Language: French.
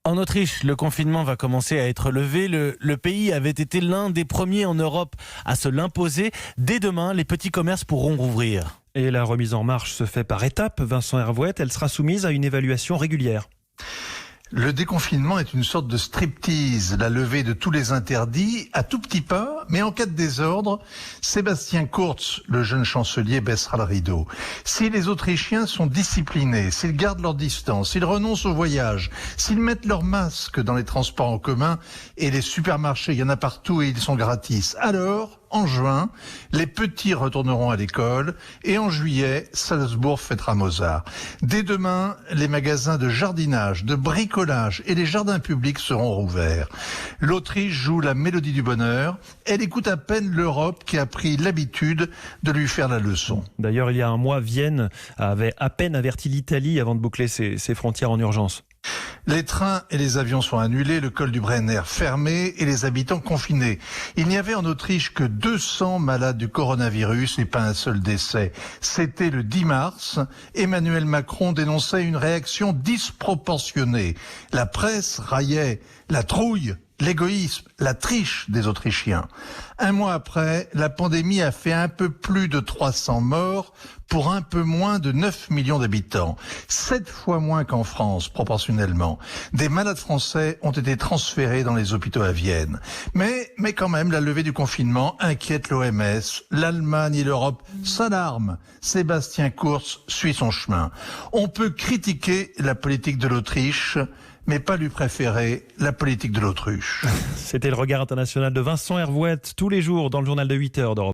En Autriche, le confinement va commencer à être levé. Le pays avait été l'un des premiers en Europe à se l'imposer. Dès demain, les petits commerces pourront rouvrir. Et la remise en marche se fait par étapes. Vincent Hervouette, elle sera soumise à une évaluation régulière. Le déconfinement est une sorte de striptease, la levée de tous les interdits, à tout petit pas, mais en cas de désordre, Sébastien Kurz, le jeune chancelier, baissera le rideau. Si les Autrichiens sont disciplinés, s'ils gardent leur distance, s'ils renoncent au voyage, s'ils mettent leur masque dans les transports en commun et les supermarchés, il y en a partout et ils sont gratis, alors, en juin, les petits retourneront à l'école et en juillet, Salzbourg fêtera Mozart. Dès demain, les magasins de jardinage, de bricolage et les jardins publics seront rouverts. L'Autriche joue la mélodie du bonheur. Elle écoute à peine l'Europe qui a pris l'habitude de lui faire la leçon. D'ailleurs, il y a un mois, Vienne avait à peine averti l'Italie avant de boucler ses frontières en urgence. Les trains et les avions sont annulés, le col du Brenner fermé et les habitants confinés. Il n'y avait en Autriche que 200 malades du coronavirus et pas un seul décès. C'était le 10 mars. Emmanuel Macron dénonçait une réaction disproportionnée. La presse raillait la trouille, l'égoïsme, la triche des Autrichiens. Un mois après, la pandémie a fait un peu plus de 300 morts pour un peu moins de 9 millions d'habitants. 7 fois moins qu'en France, proportionnellement. Des malades français ont été transférés dans les hôpitaux à Vienne. Mais quand même, la levée du confinement inquiète l'OMS. L'Allemagne et l'Europe s'alarment. Sébastien Kurz suit son chemin. On peut critiquer la politique de l'Autriche, mais pas lui préférer la politique de l'autruche. C'était le regard international de Vincent Hervouette tous les jours dans le journal de 8h d'Europe.